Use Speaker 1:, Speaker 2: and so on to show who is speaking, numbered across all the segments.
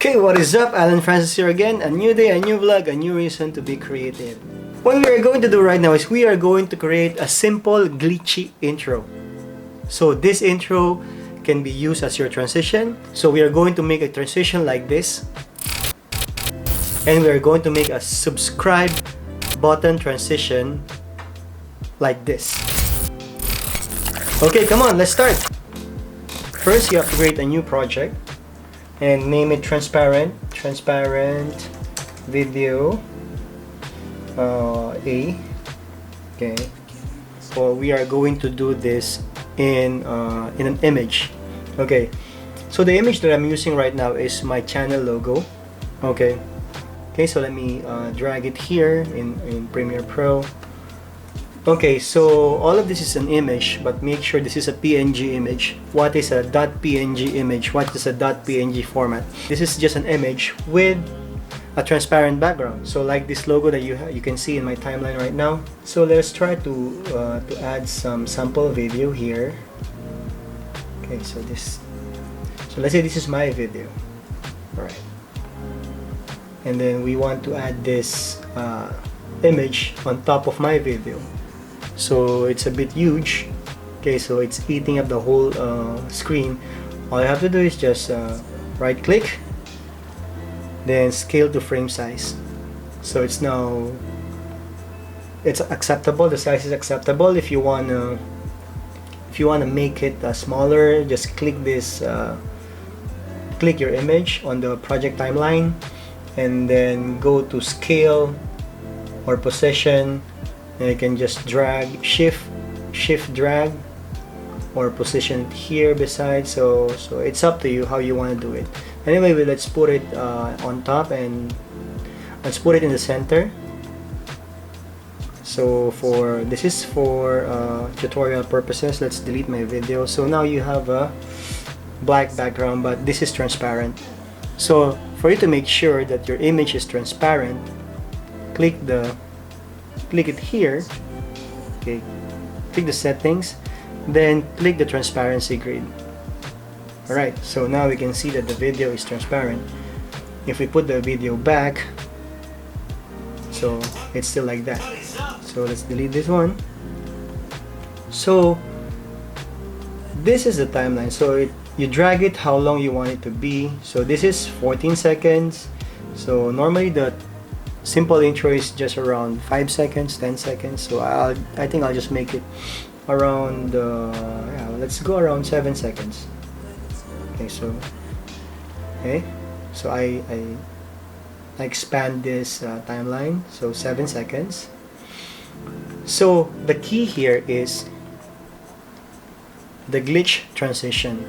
Speaker 1: Okay, what is up? Alan Francis here again. A new day, a new vlog, a new reason to be creative. What we are going to do right now is we are going to create a simple glitchy intro. So this intro can be used as your transition. So we are going to make a transition like this. And we are going to make a subscribe button transition like this. Okay, come on, let's start. First, you have to create a new project and name it transparent video A. Okay, so we are going to do this in an image. Okay, so the image that I'm using right now is my channel logo. Okay, so let me drag it here in Premiere Pro. Okay, so all of this is an image, but make sure this is a PNG image. What is a .png image? What is a .png format? This is just an image with a transparent background. So like this logo that you can see in my timeline right now. So let's try to add some sample video here. Okay, so let's say this is my video. All right, and then we want to add this image on top of my video. So it's a bit huge. Okay, so it's eating up the whole screen. All I have to do is just right click, then scale to frame size. So it's acceptable. The size is acceptable. If you wanna make it smaller, just click this click your image on the project timeline and then go to scale or position, and you can just drag shift drag or position it here beside. So it's up to you how you want to do it. Anyway, let's put it on top and let's put it in the center. So this is for tutorial purposes. Let's delete my video. So now you have a black background, but this is transparent. So for you to make sure that your image is transparent, click it here. Okay, click the settings, then click the transparency grid. Alright, so now we can see that the video is transparent. If we put the video back, so it's still like that. So let's delete this one. So this is the timeline. So you drag it how long you want it to be. So this is 14 seconds. So normally the simple intro is just around 5 seconds, 10 seconds. So I think I'll just make it around let's go around 7 seconds. Okay, so I expand this timeline, so 7 seconds. So the key here is the glitch transition.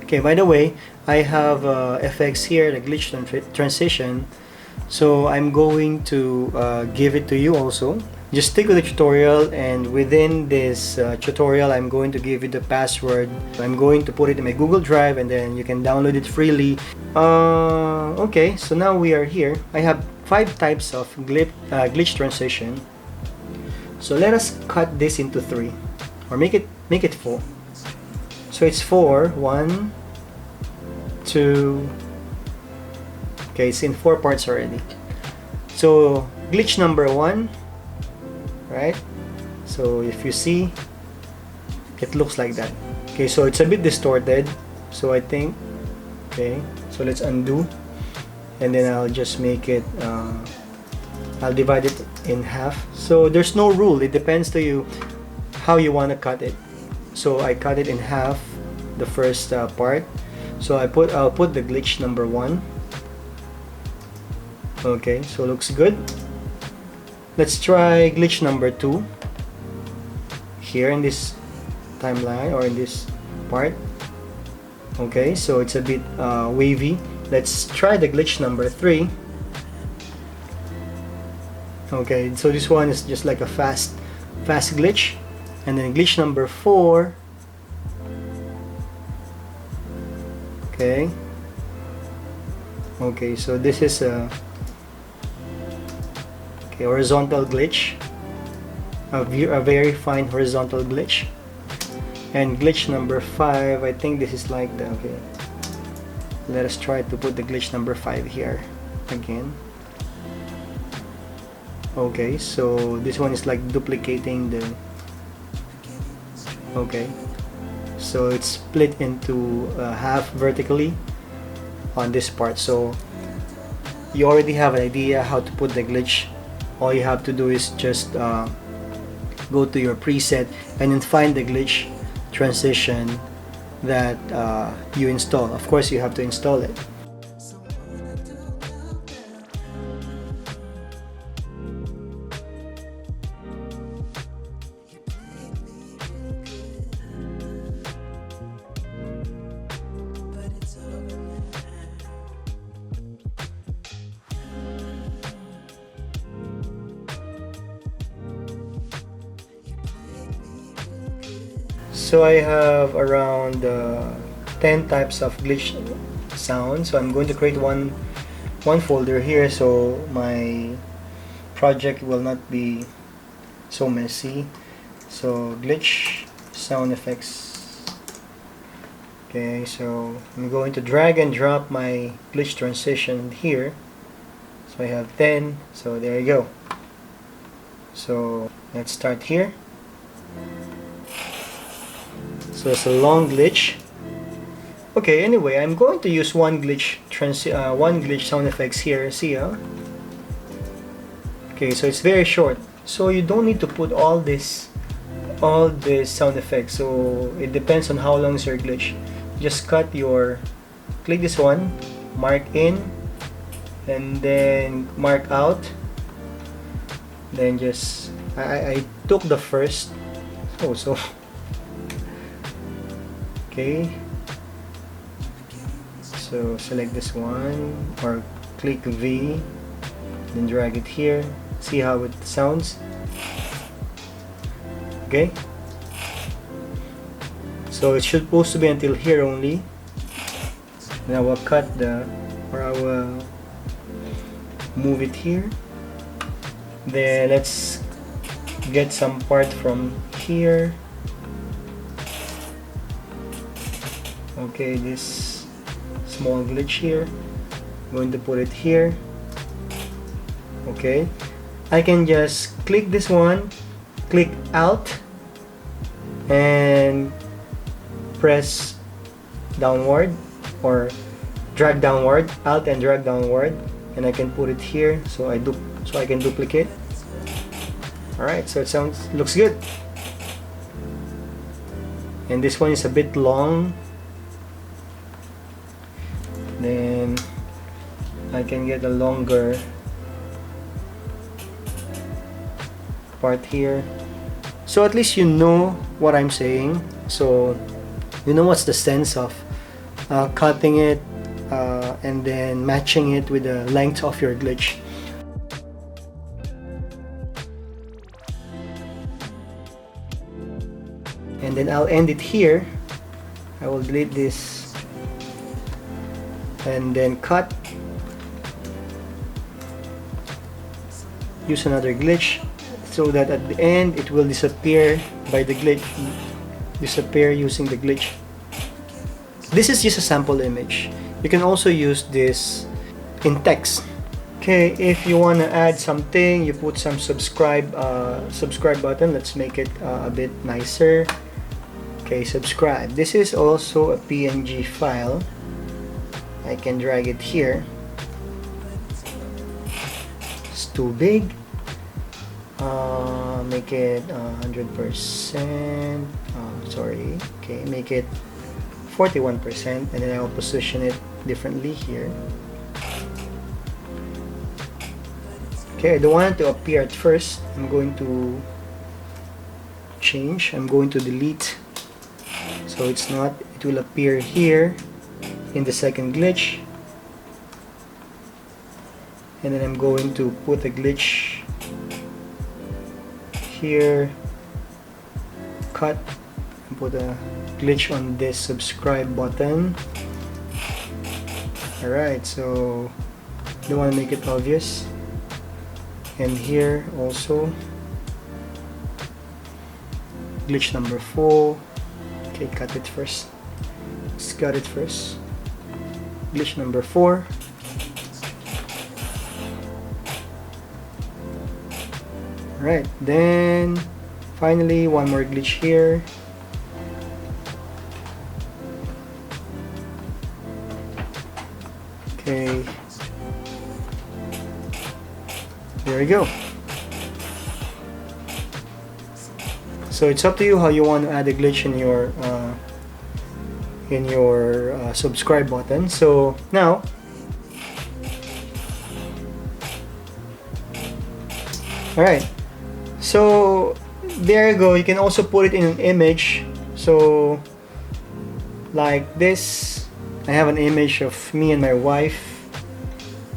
Speaker 1: Okay, by the way, I have effects here, the glitch transition. So I'm going to give it to you also. Just stick with the tutorial, and within this tutorial I'm going to give you the password. I'm going to put it in my Google Drive and then you can download it freely. Okay, so now we are here. I have 5 types of glitch transition. So let us cut this into 3 or make it 4. So it's 4, 1, 2. Okay, it's in 4 parts already. So glitch number 1, right? So if you see, it looks like that. Okay, so it's a bit distorted. So I think, okay, so let's undo, and then I'll just make it. I'll divide it in half. So there's no rule. It depends to you how you want to cut it. So I cut it in half, the first part. So I'll put the glitch number 1. Okay, so looks good. Let's try glitch number 2 here in this timeline or in this part. Okay, so it's a bit wavy. Let's try the glitch number 3. Okay, so this one is just like a fast glitch. And then glitch number 4. Okay, so this is a horizontal glitch, a very fine horizontal glitch. And glitch number 5, I think this is like the Let us try to put the glitch number 5 here again. Okay, so this one is like duplicating the... Okay, so it's split into half vertically on this part. So you already have an idea how to put the glitch. All you have to do is just go to your preset and then find the glitch transition that you install. Of course, you have to install it. So I have around 10 types of glitch sound. So I'm going to create one folder here so my project will not be so messy. So glitch sound effects. Okay, so I'm going to drag and drop my glitch transition here. So I have 10. So there you go. So let's start here. So it's a long glitch. Okay, anyway, I'm going to use one glitch sound effects here. See, okay, so it's very short. So you don't need to put all this sound effects. So it depends on how long is your glitch. Just click this one, mark in, and then mark out. Then just I took the first. Oh, so. Okay, so select this one or click V, then drag it here. See how it sounds. Okay, so it's supposed to be until here only. Then I will I will move it here. Then let's get some part from here. Okay, this small glitch here, I'm going to put it here. Okay, I can just click this one, click Alt and press downward or drag downward, Alt and drag downward, and I can put it here so I can duplicate. Alright, so it looks good. And this one is a bit long. Then I can get a longer part here. So at least you know what I'm saying. So you know what's the sense of cutting it and then matching it with the length of your glitch. And then I'll end it here. I will delete this and then cut, use another glitch so that at the end it will disappear using the glitch. This is just a sample image. You can also use this in text. Okay, if you want to add something, you put some subscribe button. Let's make it a bit nicer. Okay, subscribe. This is also a PNG file. I can drag it here. It's too big. Make it 100%. Sorry. Okay, make it 41%, and then I'll position it differently here. Okay, I don't want it to appear at first. I'm going to change. I'm going to delete. So it will appear here in the second glitch, and then I'm going to put a glitch here, cut, and put a glitch on this subscribe button. Alright, so don't want to make it obvious. And here also glitch number 4. Okay, cut it first. Let's cut it first. glitch number 4. Right, then finally one more glitch here. Okay, there we go. So it's up to you how you want to add a glitch in your subscribe button. So now, all right. So there you go. You can also put it in an image. So like this, I have an image of me and my wife.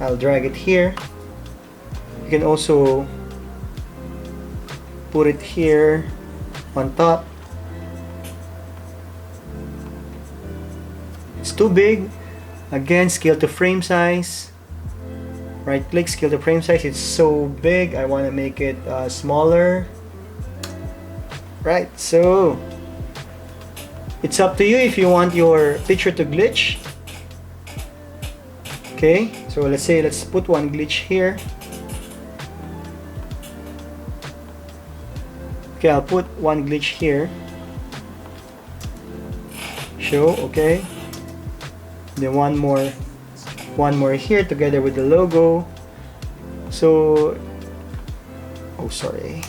Speaker 1: I'll drag it here. You can also put it here on top. It's too big. Again, scale to frame size. Right click, scale to frame size. It's so big, I want to make it smaller. Right, so it's up to you if you want your picture to glitch. Okay, so let's put one glitch here. Okay, I'll put one glitch here. Show, okay. Then one more here together with the logo. So, oh sorry,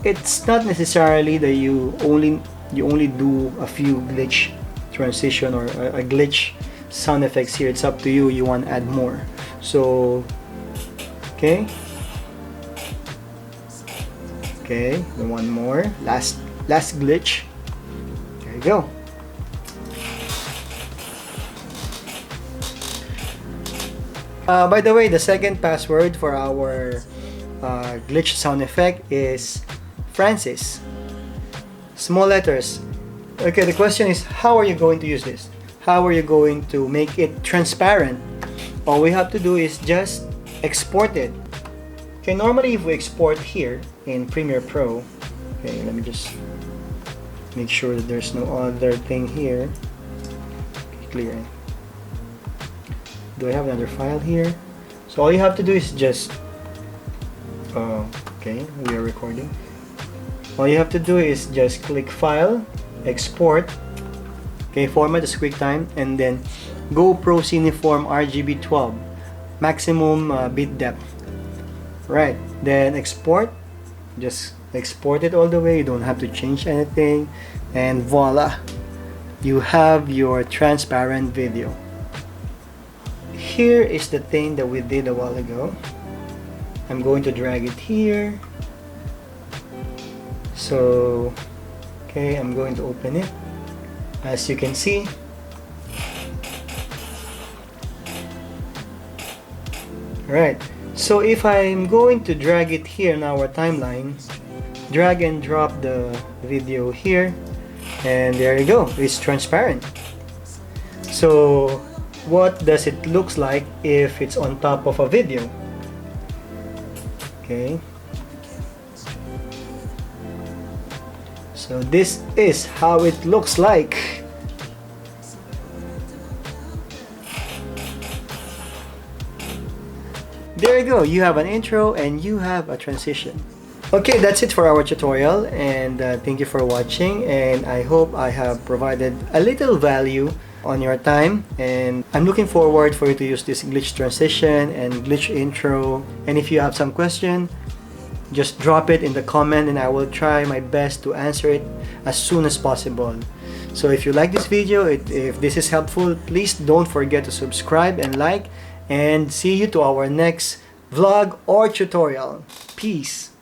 Speaker 1: it's not necessarily that you only do a few glitch transition or a glitch sound effects here. It's up to you. You want to add more. So okay, then one more, last glitch. There you go. By the way, the second password for our glitch sound effect is Francis. Small letters. Okay, the question is, how are you going to use this? How are you going to make it transparent? All we have to do is just export it. Okay, normally if we export here in Premiere Pro, okay, let me just make sure that there's no other thing here. Okay, clear. Do I have another file here? So all you have to do is just okay, we are recording. All you have to do is just click File, Export, okay, format as QuickTime, and then GoPro Cineform RGB 12, maximum bit depth. Right, then export. Just export it all the way. You don't have to change anything, and voila, you have your transparent video. Here is the thing that we did a while ago. I'm going to drag it here. So okay, I'm going to open it. As you can see, right, so if I'm going to drag it here in our timeline, drag and drop the video here, and there you go, it's transparent. So what does it looks like if it's on top of a video? Okay, so this is how it looks like. There you go, you have an intro and you have a transition. Okay, that's it for our tutorial, and thank you for watching, and I hope I have provided a little value on your time, and I'm looking forward for you to use this glitch transition and glitch intro. And if you have some question, just drop it in the comment and I will try my best to answer it as soon as possible. So if you like this video, if this is helpful, please don't forget to subscribe and like, and see you to our next vlog or tutorial. Peace.